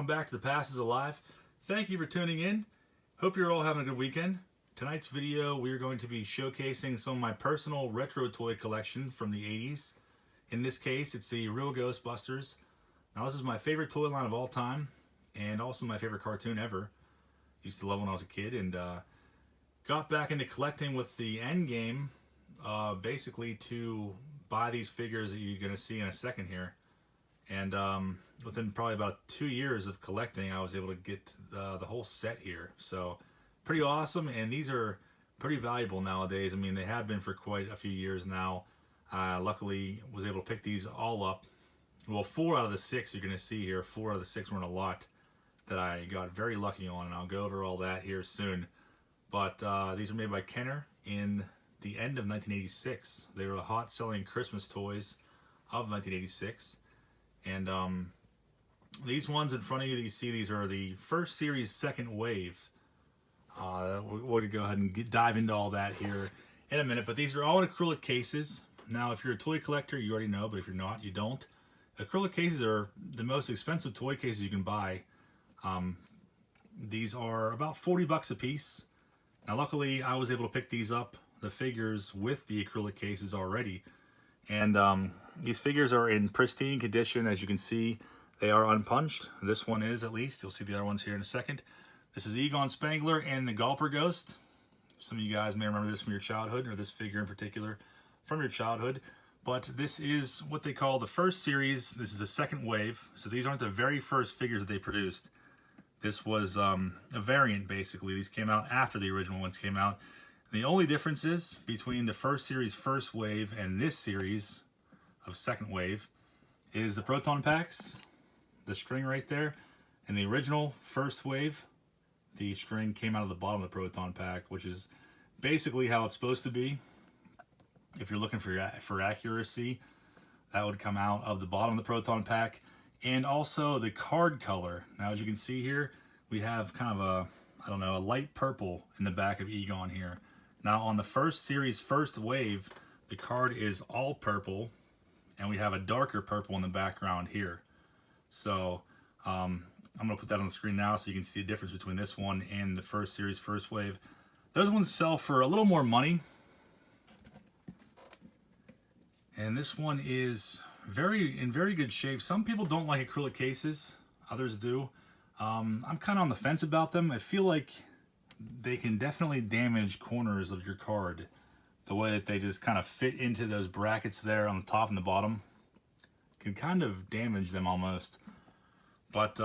welcome back to The Past is Alive. Thank you for tuning in. Hope you're all having a good weekend. Tonight's video, we're going to be showcasing some of my personal retro toy collection from the 80s. In this case, it's the real Ghostbusters. Now, this is my favorite toy line of all time, and also my favorite cartoon ever. Used to love when I was a kid, and got back into collecting with the end game, basically to buy these figures that you're going to see in a second here. And within probably about 2 years of collecting, I was able to get the whole set here. So pretty awesome, and these are pretty valuable nowadays. I mean, they have been for quite a few years now. Luckily, was able to pick these all up. Well, 4 out of the 6 you're going to see here. 4 out of the 6 were in a lot that I got very lucky on, and I'll go over all that here soon. But these were made by Kenner in the end of 1986. They were the hot-selling Christmas toys of 1986. And these ones in front of you that you see, these are the first series, second wave. We're going to go ahead and dive into all that here in a minute. But these are all in acrylic cases. Now, if you're a toy collector, you already know, but if you're not, you don't. Acrylic cases are the most expensive toy cases you can buy. These are about 40 bucks a piece. Now, luckily, I was able to pick these up, the figures, with the acrylic cases already. And these figures are in pristine condition. As you can see, they are unpunched. This one is, at least. You'll see the other ones here in a second. This is Egon Spangler and the Gulper Ghost. Some of you guys may remember this from your childhood, or this figure in particular from your childhood. But this is what they call the first series. This is the second wave. So these aren't the very first figures that they produced. This was a variant, basically. These came out after the original ones came out. The only differences between the first series, first wave, and this series of second wave is the proton packs, the string right there. And the original first wave, the string came out of the bottom of the proton pack, which is basically how it's supposed to be. If you're looking for accuracy, that would come out of the bottom of the proton pack. And also the card color. Now, as you can see here, we have kind of a, I don't know, a light purple in the back of Egon here. Now, on the first series, first wave, the card is all purple, and we have a darker purple in the background here. So I'm going to put that on the screen now so you can see the difference between this one and the first series, first wave. Those ones sell for a little more money. And this one is in very good shape. Some people don't like acrylic cases, others do. I'm kind of on the fence about them. I feel like they can definitely damage corners of your card. The way that they just kind of fit into those brackets there on the top and the bottom can kind of damage them almost. But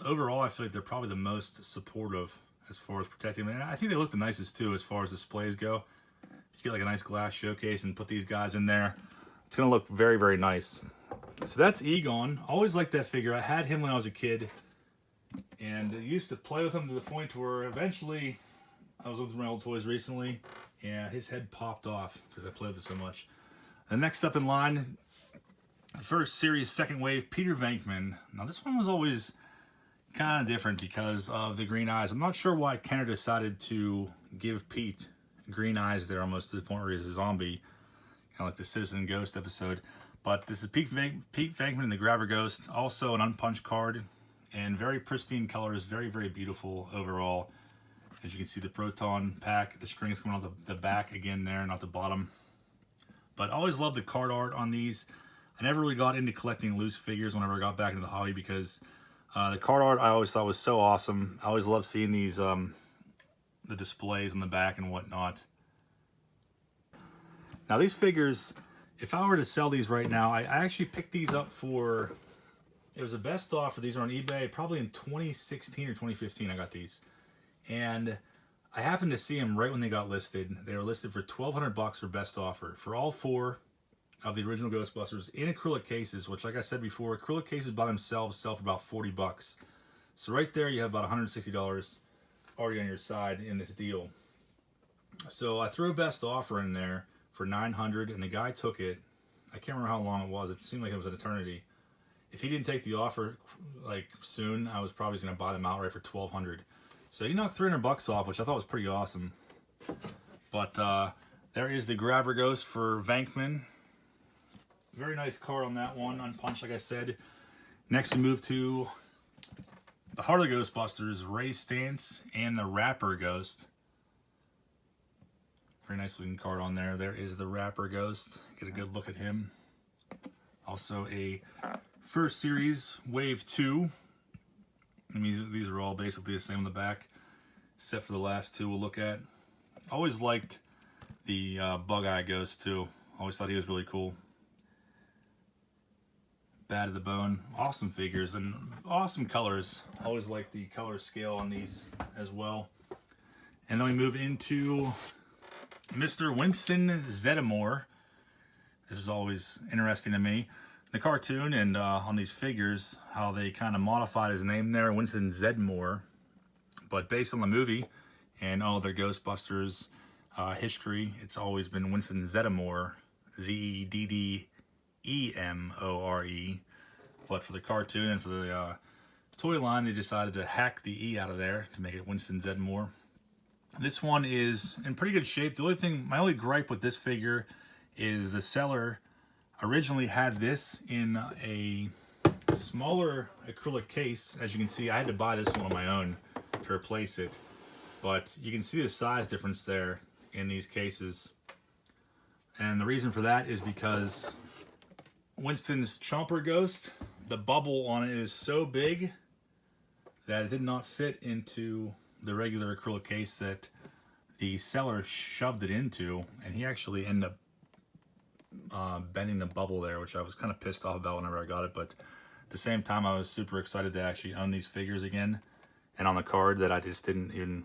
overall, I feel like they're probably the most supportive as far as protecting them. And I think they look the nicest too as far as displays go. If you get like a nice glass showcase and put these guys in there, it's going to look very, very nice. So that's Egon. Always liked that figure. I had him when I was a kid. And I used to play with him to the point where eventually, I was looking through my old toys recently, and his head popped off because I played with it so much. And next up in line, the first series, second wave, Peter Venkman. Now this one was always kind of different because of the green eyes. I'm not sure why Kenner decided to give Pete green eyes there, almost to the point where he's a zombie, kind of like the Citizen Ghost episode. But this is Pete Venkman and the Grabber Ghost, also an unpunched card. And very pristine colors, very, very beautiful overall. As you can see, the proton pack, the strings coming on the back again there, not the bottom. But I always loved the card art on these. I never really got into collecting loose figures whenever I got back into the hobby because the card art I always thought was so awesome. I always loved seeing these, the displays on the back and whatnot. Now these figures, if I were to sell these right now, I actually picked these up for... It was a best offer. These are on eBay, probably in 2016 or 2015 I got these. And I happened to see them right when they got listed. They were listed for $1,200 for best offer for all 4 of the original Ghostbusters in acrylic cases, which, like I said before, acrylic cases by themselves sell for about 40 bucks. So right there you have about $160 already on your side in this deal. So I threw a best offer in there for $900, and the guy took it. I can't remember how long it was. It seemed like it was an eternity. If he didn't take the offer like soon, I was probably going to buy them outright for $1,200. So he knocked $300 off, which I thought was pretty awesome. But there is the Grabber Ghost for Venkman. Very nice card on that one, unpunched, like I said. Next we move to the Heart of the Ghostbusters, Ray Stantz, and the Rapper Ghost. Very nice looking card on there. There is the Rapper Ghost. Get a good look at him. Also a first series, Wave 2. I mean, these are all basically the same on the back, except for the last two we'll look at. Always liked the Bug-Eye Ghost too. Always thought he was really cool. Bad to the bone. Awesome figures and awesome colors. Always like the color scale on these as well. And then we move into Mr. Winston Zeddemore. This is always interesting to me. The cartoon and on these figures, how they kind of modified his name there, Winston Zeddemore. But based on the movie and all their Ghostbusters history, it's always been Winston Zeddemore, Zeddemore. But for the cartoon and for the toy line, they decided to hack the E out of there to make it Winston Zeddemore. This one is in pretty good shape. The only thing, my only gripe with this figure is the seller originally had this in a smaller acrylic case. As you can see, I had to buy this one on my own to replace it. But you can see the size difference there in these cases. And the reason for that is because Winston's Chomper Ghost, the bubble on it is so big that it did not fit into the regular acrylic case that the seller shoved it into, and he actually ended up bending the bubble there, which I was kind of pissed off about whenever I got it. But at the same time, I was super excited to actually own these figures again. And on the card that I just didn't even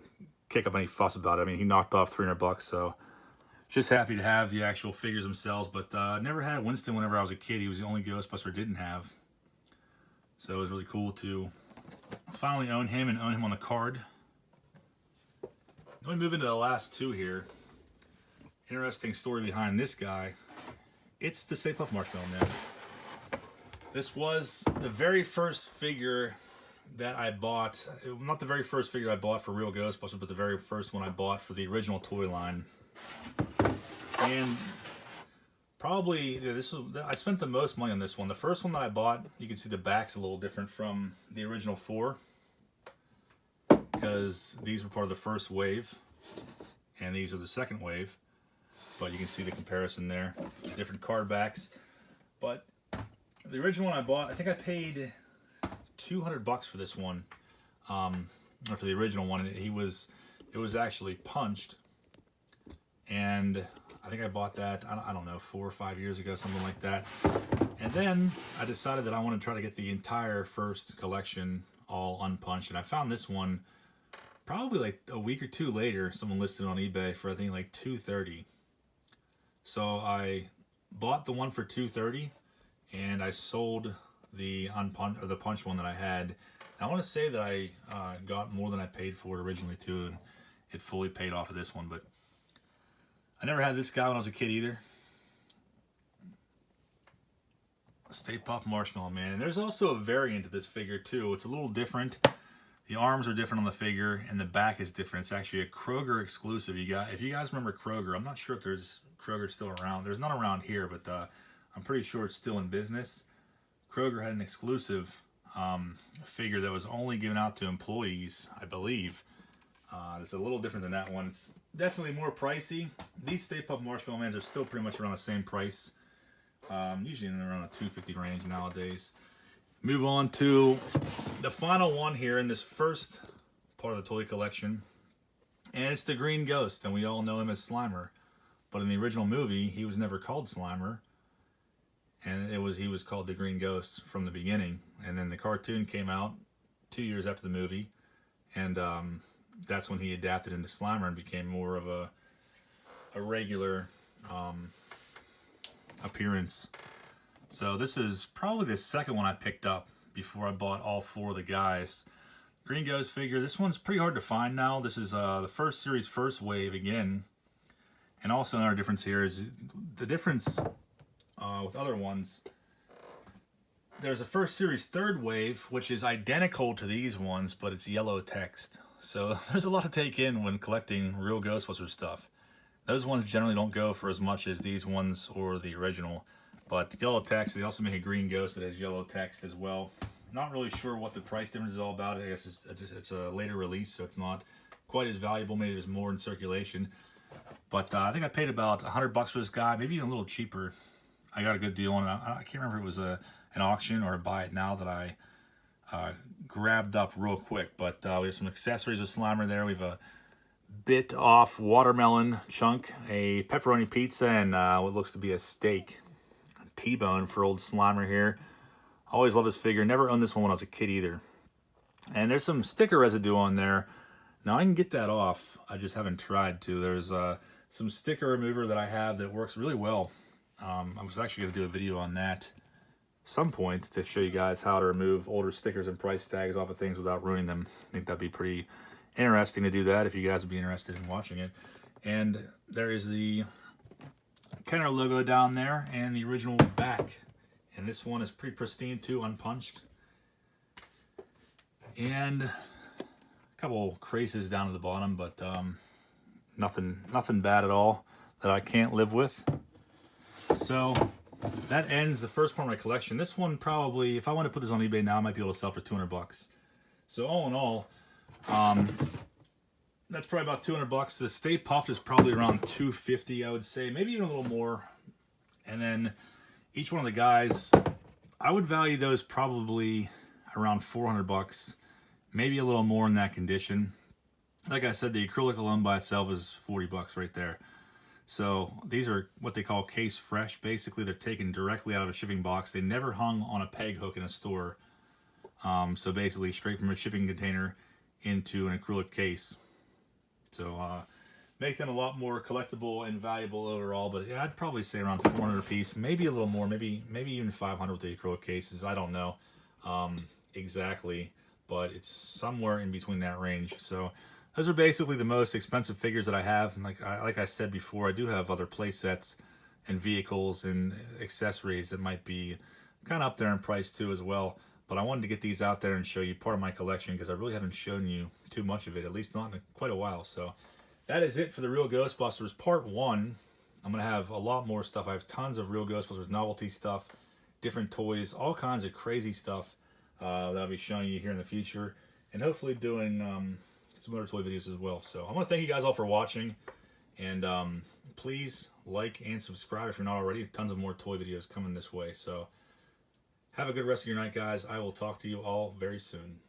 kick up any fuss about it. I mean, he knocked off $300, so just happy to have the actual figures themselves. But never had Winston whenever I was a kid. He was the only Ghostbuster I didn't have. So it was really cool to finally own him and own him on the card. Let me move into the last two here. Interesting story behind this guy. It's the Stay Puft Marshmallow Man. This was the very first figure that I bought. Not the very first figure I bought for real Ghostbusters, but the very first one I bought for the original toy line. And probably, I spent the most money on this one. The first one that I bought, you can see the back's a little different from the original four, because these were part of the first wave, and these are the second wave. But you can see the comparison there, different card backs. But the original one I bought, I think I paid $200 for this one, or for the original one. It was actually punched, and I think I bought that, I don't know, 4 or 5 years ago, something like that. And then I decided that I want to try to get the entire first collection all unpunched, and I found this one probably like a week or two later. Someone listed on eBay for I think like $230. So I bought the one for $230, and I sold the punched one that I had. And I want to say that I got more than I paid for it originally too, and it fully paid off of this one. But I never had this guy when I was a kid either. Stay Puft Marshmallow Man. And there's also a variant of this figure too. It's a little different. The arms are different on the figure, and the back is different. It's actually a Kroger exclusive. If you guys remember Kroger, I'm not sure if there's Kroger still around. There's none around here, but I'm pretty sure it's still in business. Kroger had an exclusive figure that was only given out to employees, I believe. It's a little different than that one. It's definitely more pricey. These Stay Puft Marshmallow Mans are still pretty much around the same price. Usually in around the $250 range nowadays. Move on to the final one here in this first part of the toy collection. And it's the Green Ghost, and we all know him as Slimer. But in the original movie, he was never called Slimer. And he was called the Green Ghost from the beginning. And then the cartoon came out 2 years after the movie. And that's when he adapted into Slimer and became more of a regular appearance. So this is probably the second one I picked up before I bought all four of the guys. Green Ghost figure. This one's pretty hard to find now. This is the first series, first wave again. And also another difference here is the difference with other ones. There's a first series, third wave, which is identical to these ones, but it's yellow text. So there's a lot to take in when collecting real Ghostbusters stuff. Those ones generally don't go for as much as these ones or the original. But yellow text, they also make a Green Ghost that has yellow text as well. Not really sure what the price difference is all about. I guess it's a later release, so it's not quite as valuable. Maybe there's more in circulation. But I think I paid about $100 for this guy, maybe even a little cheaper. I got a good deal on it. I can't remember if it was an auction or a buy it now that I grabbed up real quick. But we have some accessories with Slimer there. We have a bit off watermelon chunk, a pepperoni pizza, and what looks to be a steak. T-bone for old Slimer here. Always love this figure. Never owned this one when I was a kid either. And there's some sticker residue on there. Now I can get that off. I just haven't tried to. There's some sticker remover that I have that works really well. I was actually going to do a video on that some point to show you guys how to remove older stickers and price tags off of things without ruining them. I think that'd be pretty interesting to do that if you guys would be interested in watching it. And there is the Kenner logo down there and the original back. And this one is pretty pristine too, unpunched. And a couple creases down at the bottom, but nothing bad at all that I can't live with. So that ends the first part of my collection. This one probably, if I want to put this on eBay now, I might be able to sell for $200. So all in all, that's probably about $200. The Stay Puft is probably around $250, I would say, maybe even a little more. And then each one of the guys, I would value those probably around $400, maybe a little more in that condition. Like I said, the acrylic alone by itself is $40 right there. So these are what they call case fresh. Basically, they're taken directly out of a shipping box. They never hung on a peg hook in a store. So basically, straight from a shipping container into an acrylic case. So make them a lot more collectible and valuable overall. But yeah, I'd probably say around $400 a piece, maybe a little more, maybe even $500 with the acrylic cases. I don't know exactly, but it's somewhere in between that range. So those are basically the most expensive figures that I have. And like I said before, I do have other play sets and vehicles and accessories that might be kind of up there in price too as well. But I wanted to get these out there and show you part of my collection because I really haven't shown you too much of it, at least not in quite a while. So that is it for the Real Ghostbusters Part 1. I'm going to have a lot more stuff. I have tons of Real Ghostbusters novelty stuff, different toys, all kinds of crazy stuff that I'll be showing you here in the future. And hopefully doing some other toy videos as well. So I want to thank you guys all for watching. And please like and subscribe if you're not already. Tons of more toy videos coming this way. So have a good rest of your night, guys. I will talk to you all very soon.